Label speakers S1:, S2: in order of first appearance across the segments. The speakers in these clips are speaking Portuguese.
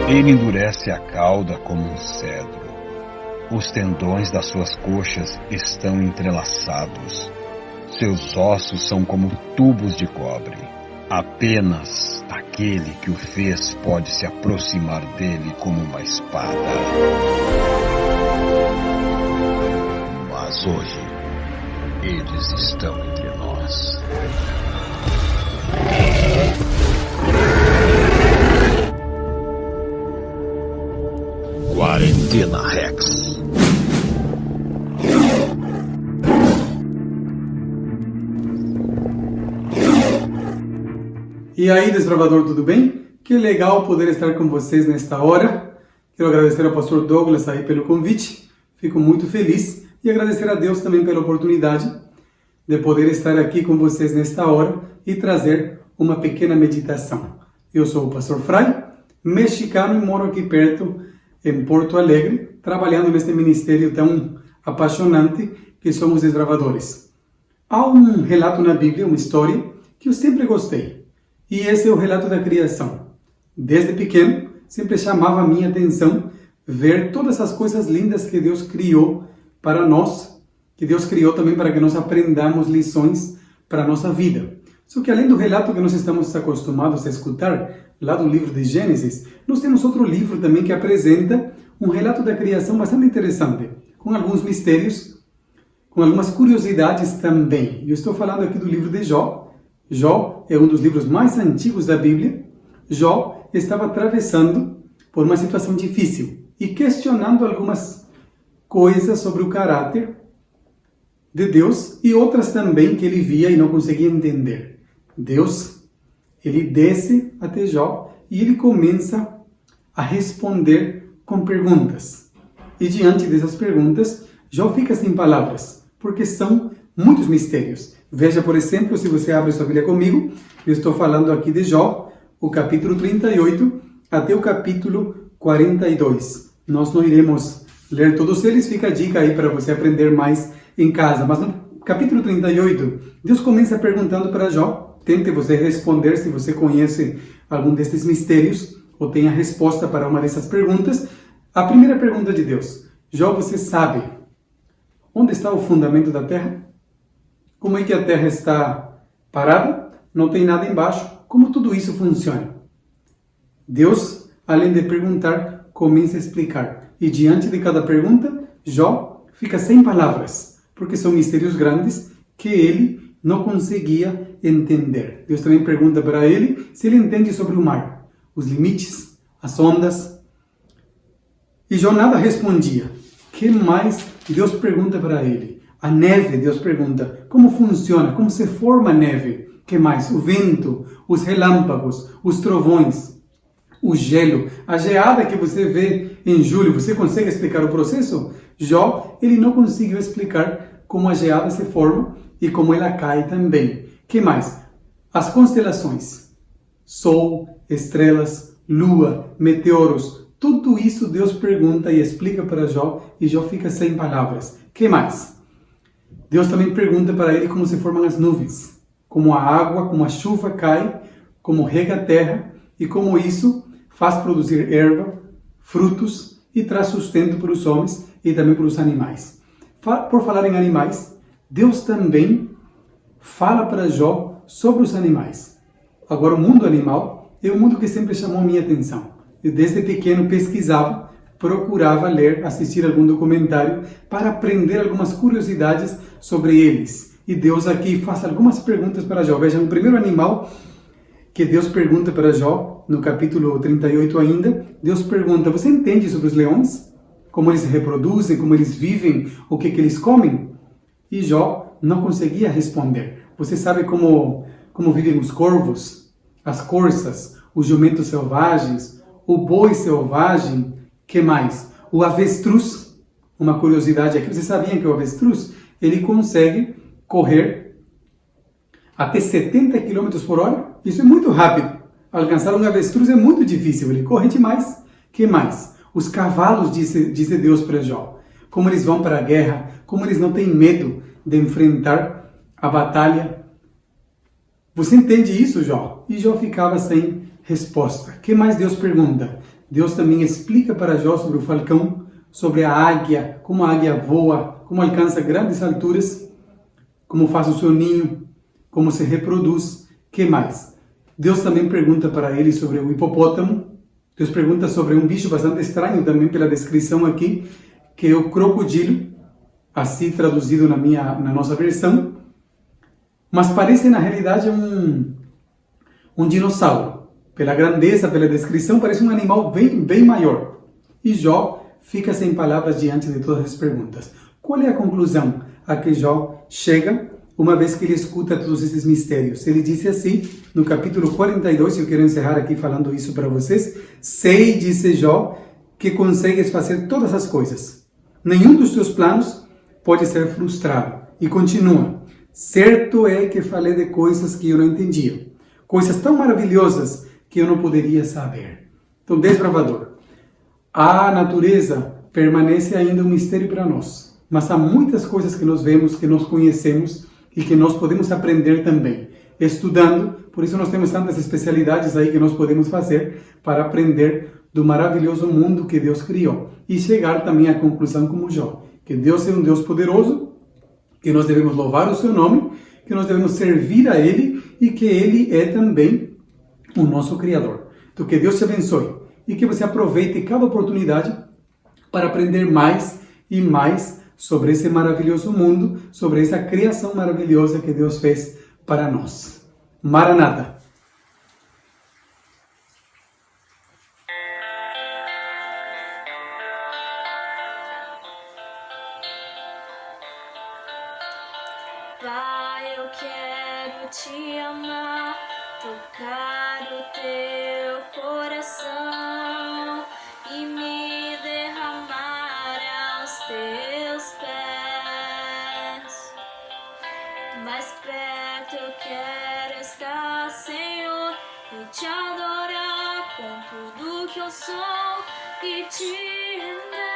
S1: Ele endurece a cauda como um cedro. Os tendões das suas coxas estão entrelaçados. Seus ossos são como tubos de cobre. Apenas aquele que o fez pode se aproximar dele como uma espada. Mas hoje, eles estão entre nós. Quarentena Rex.
S2: E aí, desbravador, tudo bem? Que legal poder estar com vocês nesta hora. Quero agradecer ao pastor Douglas aí pelo convite. Fico muito feliz e agradecer a Deus também pela oportunidade de poder estar aqui com vocês nesta hora e trazer uma pequena meditação. Eu sou o pastor Fray, mexicano e moro aqui perto, em Porto Alegre, trabalhando neste ministério tão apaixonante que somos desbravadores. Há um relato na Bíblia, uma história, que eu sempre gostei. E esse é o relato da criação. Desde pequeno, sempre chamava a minha atenção ver todas as coisas lindas que Deus criou para nós, que Deus criou também para que nós aprendamos lições para a nossa vida. Só que além do relato que nós estamos acostumados a escutar, lá do livro de Gênesis, nós temos outro livro também que apresenta um relato da criação bastante interessante, com alguns mistérios, com algumas curiosidades também. Eu estou falando aqui do livro de Jó. Jó é um dos livros mais antigos da Bíblia. Jó estava atravessando por uma situação difícil e questionando algumas coisas sobre o caráter de Deus e outras também que ele via e não conseguia entender. Deus, ele desce até Jó e ele começa a responder com perguntas. E diante dessas perguntas, Jó fica sem palavras, porque são muitos mistérios. Veja, por exemplo, se você abre sua Bíblia comigo, eu estou falando aqui de Jó, o capítulo 38 até o capítulo 42. Nós não iremos ler todos eles, fica a dica aí para você aprender mais em casa. Mas no capítulo 38, Deus começa perguntando para Jó, tente você responder se você conhece algum destes mistérios ou tem a resposta para uma dessas perguntas. A primeira pergunta de Deus: Jó, você sabe onde está o fundamento da terra? Como é que a terra está parada? Não tem nada embaixo. Como tudo isso funciona? Deus, além de perguntar, começa a explicar. E diante de cada pergunta, Jó fica sem palavras, porque são mistérios grandes que ele não conseguia entender. Deus também pergunta para ele se ele entende sobre o mar, os limites, as ondas. E Jó nada respondia. O que mais Deus pergunta para ele? A neve, Deus pergunta, como funciona? Como se forma a neve? O que mais? O vento, os relâmpagos, os trovões, o gelo, a geada que você vê em julho. Você consegue explicar o processo? Jó, ele não conseguiu explicar como a geada se forma e como ela cai também. O que mais? As constelações, sol, estrelas, lua, meteoros, tudo isso Deus pergunta e explica para Jó e Jó fica sem palavras. O que mais? Deus também pergunta para ele como se formam as nuvens, como a água, como a chuva cai, como rega a terra e como isso faz produzir erva, frutos e traz sustento para os homens e também para os animais. Por falar em animais, Deus também fala para Jó sobre os animais. Agora, o mundo animal é um mundo que sempre chamou a minha atenção. Eu desde pequeno pesquisava, procurava ler, assistir algum documentário para aprender algumas curiosidades sobre eles. E Deus aqui faz algumas perguntas para Jó. Veja, o primeiro animal que Deus pergunta para Jó, no capítulo 38 ainda, Deus pergunta: você entende sobre os leões? Como eles se reproduzem, como eles vivem, o que eles comem? E Jó não conseguia responder. Você sabe como vivem os corvos, as corças, os jumentos selvagens, o boi selvagem? Que mais? O avestruz, uma curiosidade aqui, vocês sabiam que o avestruz, ele consegue correr até 70 km por hora? Isso é muito rápido. Alcançar um avestruz é muito difícil, ele corre demais. Que mais? Os cavalos, disse Deus para Jó, como eles vão para a guerra, como eles não têm medo de enfrentar a batalha. Você entende isso, Jó? E Jó ficava sem resposta. O que mais Deus pergunta? Deus também explica para Jó sobre o falcão, sobre a águia, como a águia voa, como alcança grandes alturas, como faz o seu ninho, como se reproduz. Que mais? Deus também pergunta para ele sobre o hipopótamo. Deus pergunta sobre um bicho bastante estranho também pela descrição aqui, que é o crocodilo, assim traduzido na nossa versão. Mas parece na realidade um dinossauro. Pela grandeza, pela descrição, parece um animal bem maior. E Jó fica sem palavras diante de todas as perguntas. Qual é a conclusão a que Jó chega uma vez que ele escuta todos esses mistérios? Ele disse assim, no capítulo 42, eu quero encerrar aqui falando isso para vocês: sei, disse Jó, que consegues fazer todas as coisas. Nenhum dos teus planos pode ser frustrado. E continua: certo é que falei de coisas que eu não entendia, coisas tão maravilhosas que eu não poderia saber. Então, desbravador, a natureza permanece ainda um mistério para nós, mas há muitas coisas que nós vemos, que nós conhecemos e que nós podemos aprender também, estudando. Por isso nós temos tantas especialidades aí que nós podemos fazer para aprender do maravilhoso mundo que Deus criou e chegar também à conclusão como Jó, que Deus é um Deus poderoso, que nós devemos louvar o seu nome, que nós devemos servir a Ele e que Ele é também o nosso Criador. Então, que Deus te abençoe e que você aproveite cada oportunidade para aprender mais e mais sobre esse maravilhoso mundo, sobre essa criação maravilhosa que Deus fez para nós. Maranata!
S3: Pai, eu quero te amar, tocar o teu coração e me derramar aos teus pés. Mais perto eu quero estar, Senhor, e te adorar com tudo que eu sou e te render.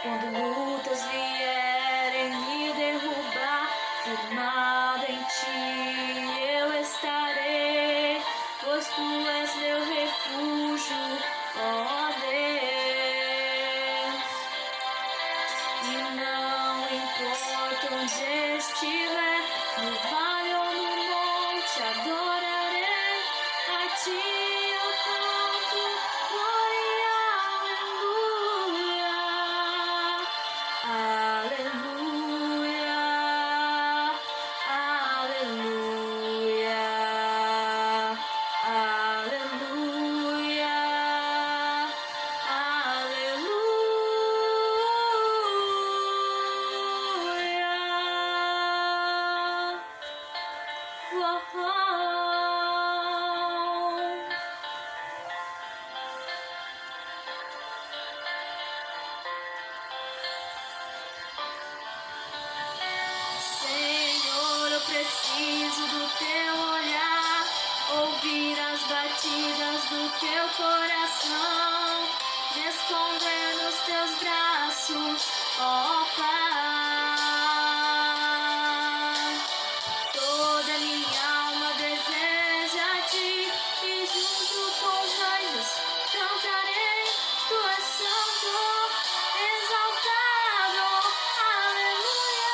S3: Quando lutas vierem me derrubar, firmado em ti eu estarei, pois tu és meu refúgio, ó Deus. E não importa onde estiver, no vale ou no monte, adorarei a ti. Preciso do teu olhar, ouvir as batidas do teu coração, me esconder nos teus braços, ó Pai. Toda minha alma deseja a ti e junto com os anjos cantarei, tu és santo, exaltado, aleluia.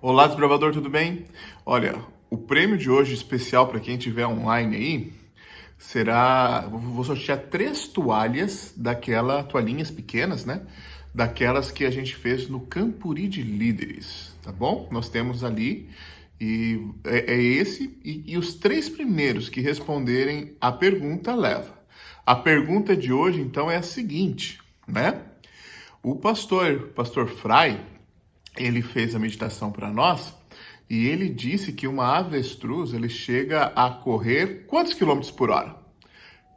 S4: Olá, desbravador, tudo bem? Olha, o prêmio de hoje especial para quem estiver online aí será... Vou sortear 3 toalhas toalhinhas pequenas, né? Daquelas que a gente fez no Campuri de Líderes, tá bom? Nós temos ali, e é esse, e os 3 primeiros que responderem a pergunta leva. A pergunta de hoje, então, é a seguinte, né? O pastor Fry, ele fez a meditação para nós e ele disse que uma avestruz ele chega a correr quantos quilômetros por hora?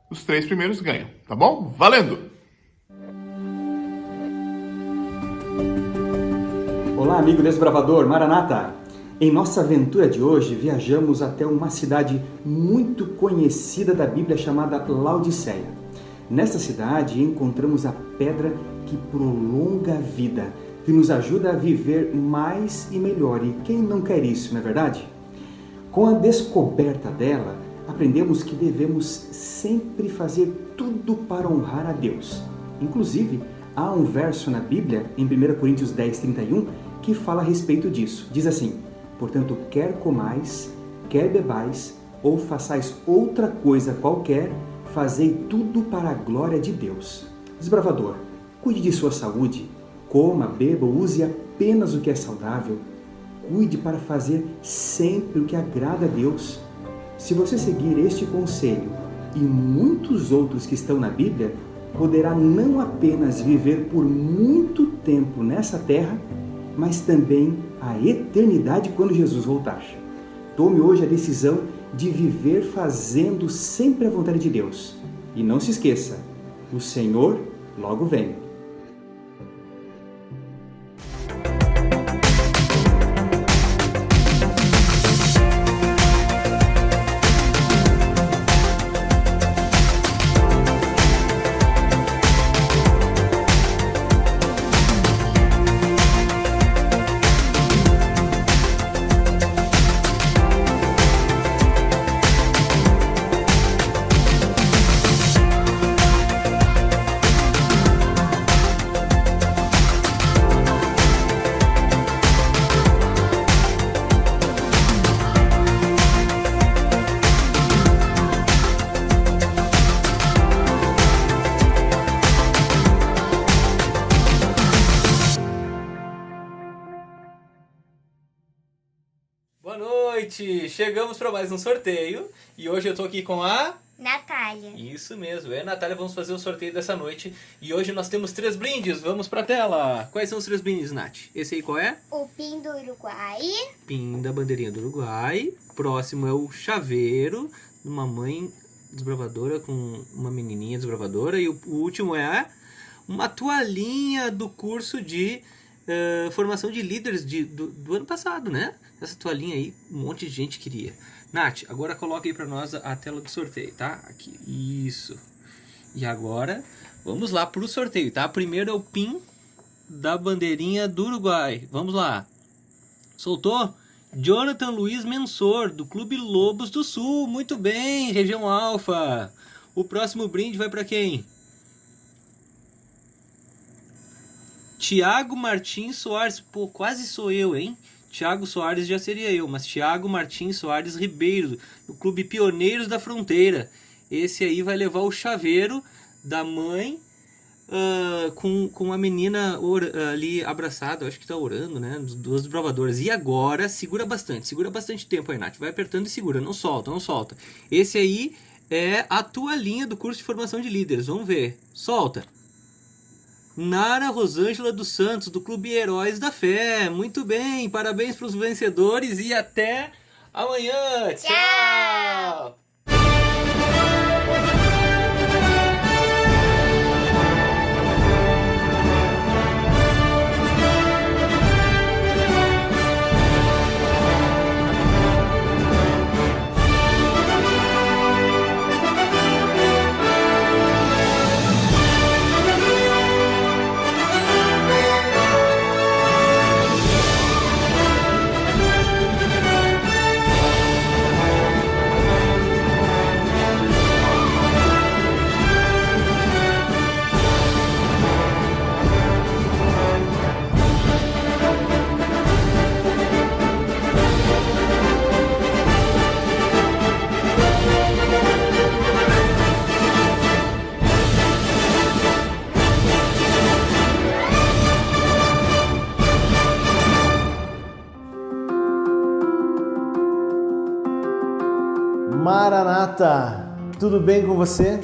S4: Os 3 primeiros ganham, tá bom? Valendo!
S5: Olá, amigo desbravador, Maranata! Em nossa aventura de hoje, viajamos até uma cidade muito conhecida da Bíblia chamada Laodiceia. Nesta cidade encontramos a pedra que prolonga a vida, que nos ajuda a viver mais e melhor. E quem não quer isso, não é verdade? Com a descoberta dela, aprendemos que devemos sempre fazer tudo para honrar a Deus. Inclusive, há um verso na Bíblia, em 1 Coríntios 10:31, que fala a respeito disso. Diz assim: portanto, quer comais, quer bebais, ou façais outra coisa qualquer, fazei tudo para a glória de Deus. Desbravador, cuide de sua saúde, coma, beba, use apenas o que é saudável. Cuide para fazer sempre o que agrada a Deus. Se você seguir este conselho e muitos outros que estão na Bíblia, poderá não apenas viver por muito tempo nessa terra, mas também a eternidade quando Jesus voltar. Tome hoje a decisão de viver fazendo sempre a vontade de Deus. E não se esqueça, o Senhor logo vem.
S6: Boa noite! Chegamos para mais um sorteio e hoje eu tô aqui com a...
S7: Natália.
S6: Isso mesmo, eu e a Natália vamos fazer o sorteio dessa noite e hoje nós temos 3 brindes, vamos pra tela! Quais são os 3 brindes, Nath? Esse aí qual é?
S7: O PIN do Uruguai.
S6: PIN da bandeirinha do Uruguai. Próximo é o chaveiro de uma mãe desbravadora com uma menininha desbravadora e o último é uma toalhinha do curso de formação de líderes do ano passado, né? Essa toalhinha aí, um monte de gente queria. Nath, agora coloca aí pra nós a tela do sorteio, tá? Aqui, isso. E agora, vamos lá pro sorteio, tá? Primeiro é o PIN da bandeirinha do Uruguai. Vamos lá. Soltou? Jonathan Luiz Mensor, do Clube Lobos do Sul. Muito bem, região Alfa. O próximo brinde vai pra quem? Tiago Martins Soares. Pô, quase sou eu, hein? Tiago Soares já seria eu, mas Tiago Martins Soares Ribeiro, do Clube Pioneiros da Fronteira. Esse aí vai levar o chaveiro da mãe com a menina ali abraçada, acho que tá orando, né? Duas desbravadoras. E agora, segura bastante tempo aí, Nath. Vai apertando e segura, não solta, não solta. Esse aí é a toalhinha do curso de formação de líderes, vamos ver. Solta. Nara Rosângela dos Santos, do Clube Heróis da Fé. Muito bem, parabéns para os vencedores e até amanhã. Tchau!
S8: Maranata, tudo bem com você?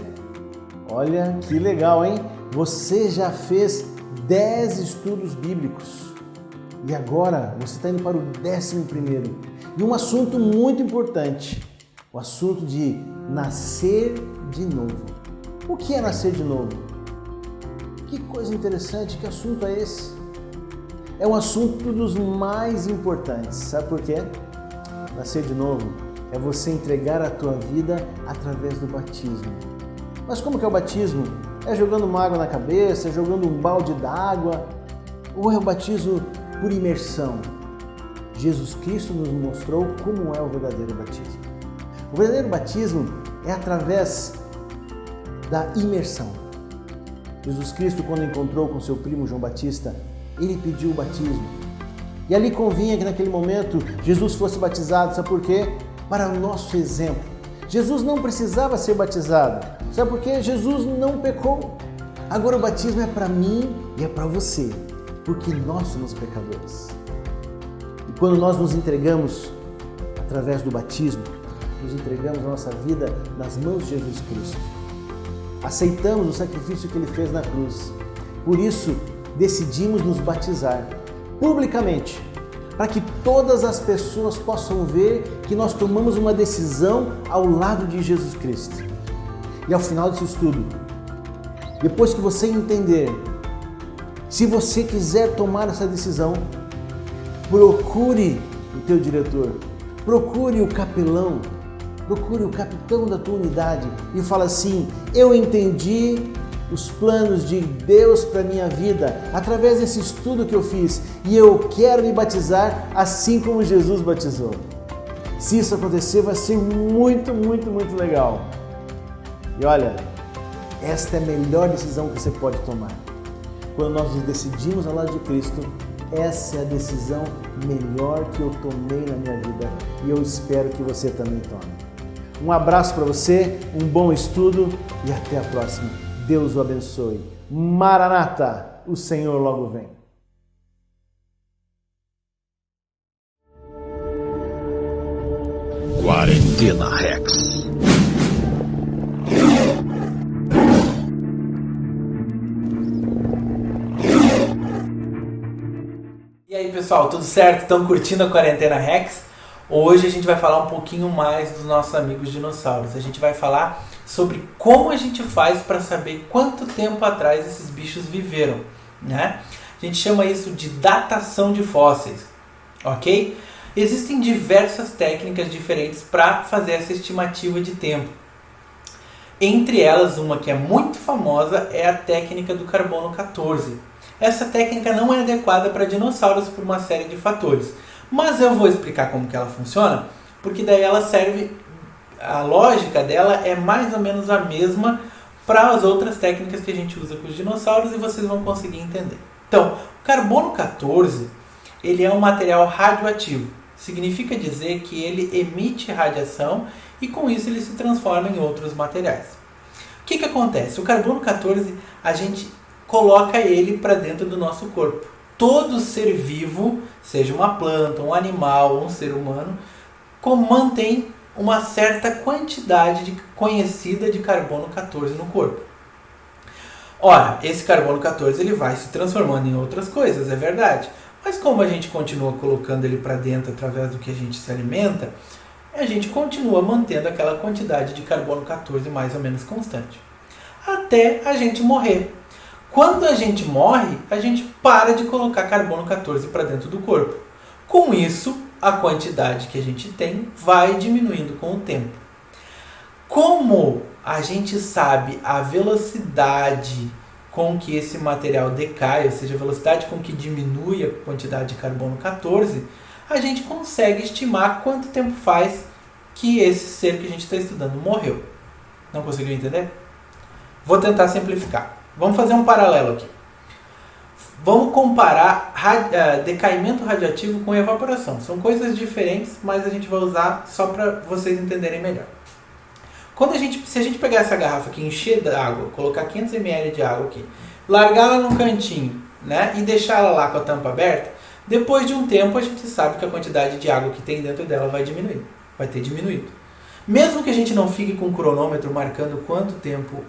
S8: Olha que legal, hein? Você já fez 10 estudos bíblicos e agora você está indo para o 11º. E um assunto muito importante, o assunto de nascer de novo. O que é nascer de novo? Que coisa interessante, que assunto é esse? É um assunto dos mais importantes, sabe por quê? Nascer de novo é você entregar a tua vida através do batismo. Mas como que é o batismo? É jogando uma água na cabeça, jogando um balde d'água? Ou é o batismo por imersão? Jesus Cristo nos mostrou como é o verdadeiro batismo. O verdadeiro batismo é através da imersão. Jesus Cristo, quando encontrou com seu primo João Batista, ele pediu o batismo. E ali convinha que naquele momento Jesus fosse batizado, sabe por quê? Para o nosso exemplo. Jesus não precisava ser batizado, sabe por quê? Jesus não pecou. Agora o batismo é para mim e é para você, porque nós somos pecadores. E quando nós nos entregamos através do batismo, nos entregamos a nossa vida nas mãos de Jesus Cristo. Aceitamos o sacrifício que Ele fez na cruz. Por isso, decidimos nos batizar publicamente, para que todas as pessoas possam ver que nós tomamos uma decisão ao lado de Jesus Cristo. E ao final desse estudo, depois que você entender, se você quiser tomar essa decisão, procure o teu diretor, procure o capelão, procure o capitão da tua unidade e fala assim: eu entendi os planos de Deus para minha vida através desse estudo que eu fiz e eu quero me batizar assim como Jesus batizou. Se isso acontecer, vai ser muito, muito, muito legal. E olha, esta é a melhor decisão que você pode tomar. Quando nós nos decidimos ao lado de Cristo, essa é a decisão melhor que eu tomei na minha vida e eu espero que você também tome. Um abraço para você, um bom estudo e até a próxima. Deus o abençoe. Maranata, o Senhor logo vem.
S1: Quarentena Rex.
S9: E aí pessoal, tudo certo? Estão curtindo a Quarentena Rex? Hoje a gente vai falar um pouquinho mais dos nossos amigos dinossauros. A gente vai falar sobre como a gente faz para saber quanto tempo atrás esses bichos viveram, né? A gente chama isso de datação de fósseis, ok? Existem diversas técnicas diferentes para fazer essa estimativa de tempo. Entre elas, uma que é muito famosa é a técnica do carbono 14. Essa técnica não é adequada para dinossauros por uma série de fatores, mas eu vou explicar como que ela funciona, porque daí ela serve, a lógica dela é mais ou menos a mesma para as outras técnicas que a gente usa com os dinossauros e vocês vão conseguir entender. Então, o carbono 14, ele é um material radioativo. Significa dizer que ele emite radiação e com isso ele se transforma em outros materiais. O que acontece? O carbono 14, a gente coloca ele para dentro do nosso corpo. Todo ser vivo, seja uma planta, um animal, um ser humano, mantém uma certa quantidade conhecida de carbono 14 no corpo. Ora, esse carbono 14 ele vai se transformando em outras coisas, é verdade. Mas como a gente continua colocando ele para dentro através do que a gente se alimenta, a gente continua mantendo aquela quantidade de carbono 14 mais ou menos constante. Até a gente morrer. Quando a gente morre, a gente para de colocar carbono 14 para dentro do corpo. Com isso, a quantidade que a gente tem vai diminuindo com o tempo. Como a gente sabe a velocidade com que esse material decai, ou seja, a velocidade com que diminui a quantidade de carbono 14, a gente consegue estimar quanto tempo faz que esse ser que a gente está estudando morreu. Não conseguiu entender? Vou tentar simplificar. Vamos fazer um paralelo aqui. Vamos comparar decaimento radioativo com evaporação. São coisas diferentes, mas a gente vai usar só para vocês entenderem melhor. Se a gente pegar essa garrafa aqui, encher d'água, colocar 500 ml de água aqui, largar ela num cantinho, né, e deixar ela lá com a tampa aberta, depois de um tempo a gente sabe que a quantidade de água que tem dentro dela vai diminuir, vai ter diminuído. Mesmo que a gente não fique com o cronômetro marcando quanto tempo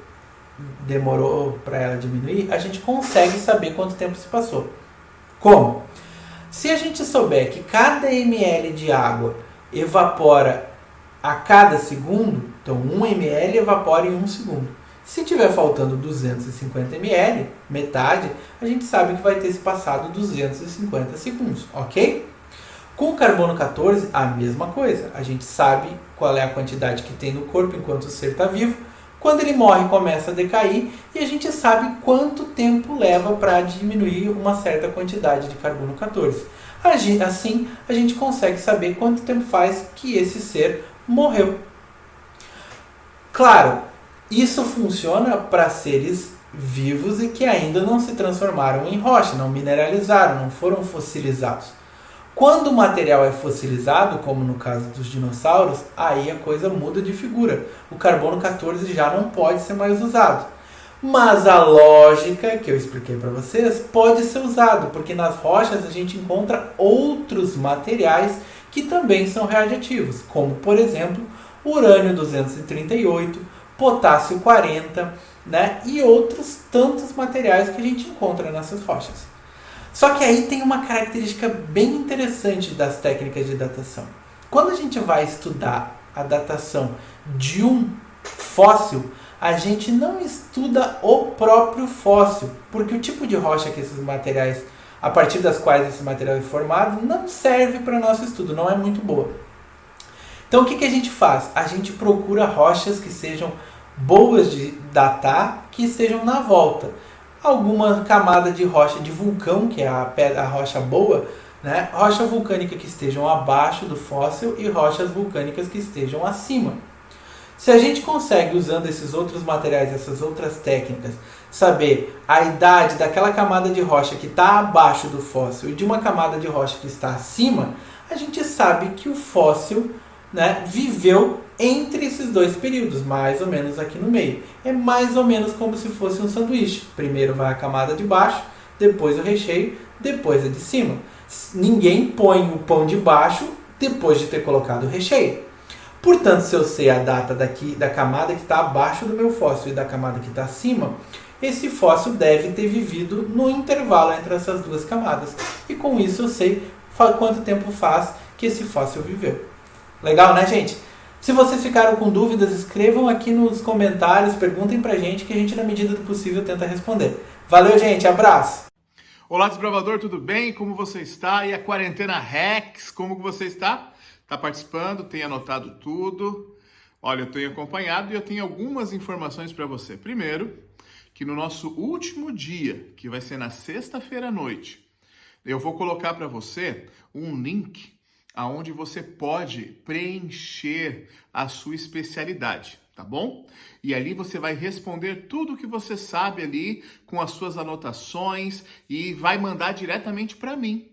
S9: demorou para ela diminuir, a gente consegue saber quanto tempo se passou. Como? Se a gente souber que cada ml de água evapora a cada segundo, então 1 ml evapora em 1 segundo. Se tiver faltando 250 ml, metade, a gente sabe que vai ter se passado 250 segundos, ok? Com o carbono 14, a mesma coisa. A gente sabe qual é a quantidade que tem no corpo enquanto o ser está vivo. Quando ele morre, começa a decair e a gente sabe quanto tempo leva para diminuir uma certa quantidade de carbono 14. Assim, a gente consegue saber quanto tempo faz que esse ser morreu. Claro, isso funciona para seres vivos e que ainda não se transformaram em rocha, não mineralizaram, não foram fossilizados. Quando o material é fossilizado, como no caso dos dinossauros, aí a coisa muda de figura. O carbono 14 já não pode ser mais usado. Mas a lógica que eu expliquei para vocês pode ser usado, porque nas rochas a gente encontra outros materiais que também são radioativos, como por exemplo, urânio 238, potássio 40, né? E outros tantos materiais que a gente encontra nessas rochas. Só que aí tem uma característica bem interessante das técnicas de datação. Quando a gente vai estudar a datação de um fóssil, a gente não estuda o próprio fóssil, porque o tipo de rocha que esses materiais, a partir das quais esse material é formado, não serve para nosso estudo, não é muito boa. Então o que a gente faz? A gente procura rochas que sejam boas de datar, que estejam na volta. Alguma camada de rocha de vulcão, que é a rocha boa, né? Rocha vulcânica que estejam abaixo do fóssil e rochas vulcânicas que estejam acima. Se a gente consegue, usando esses outros materiais, essas outras técnicas, saber a idade daquela camada de rocha que está abaixo do fóssil e de uma camada de rocha que está acima, a gente sabe que o fóssil, né, viveu entre esses dois períodos, mais ou menos aqui no meio. É mais ou menos como se fosse um sanduíche. Primeiro vai a camada de baixo, depois o recheio, depois a de cima. Ninguém põe o pão de baixo depois de ter colocado o recheio. Portanto, se eu sei a data da camada que está abaixo do meu fóssil e da camada que está acima, esse fóssil deve ter vivido no intervalo entre essas duas camadas. E com isso eu sei quanto tempo faz que esse fóssil viveu. Legal, né, gente? Se vocês ficaram com dúvidas, escrevam aqui nos comentários, perguntem pra gente que a gente, na medida do possível, tenta responder. Valeu, gente. Abraço!
S4: Olá, desbravador, tudo bem? Como você está? E a quarentena Rex, como você está? Está participando? Tem anotado tudo? Olha, eu tenho acompanhado e eu tenho algumas informações para você. Primeiro, que no nosso último dia, que vai ser na sexta-feira à noite, eu vou colocar para você um link aonde você pode preencher a sua especialidade, tá bom? E ali você vai responder tudo o que você sabe ali com as suas anotações e vai mandar diretamente para mim.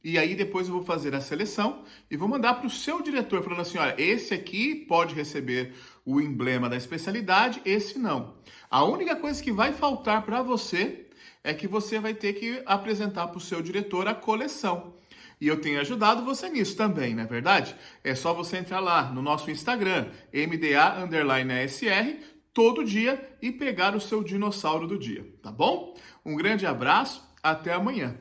S4: E aí depois eu vou fazer a seleção e vou mandar para o seu diretor falando assim, olha, esse aqui pode receber o emblema da especialidade, esse não. A única coisa que vai faltar para você é que você vai ter que apresentar para o seu diretor a coleção. E eu tenho ajudado você nisso também, não é verdade? É só você entrar lá no nosso Instagram, MDA_ASR, todo dia e pegar o seu dinossauro do dia, tá bom? Um grande abraço, até amanhã.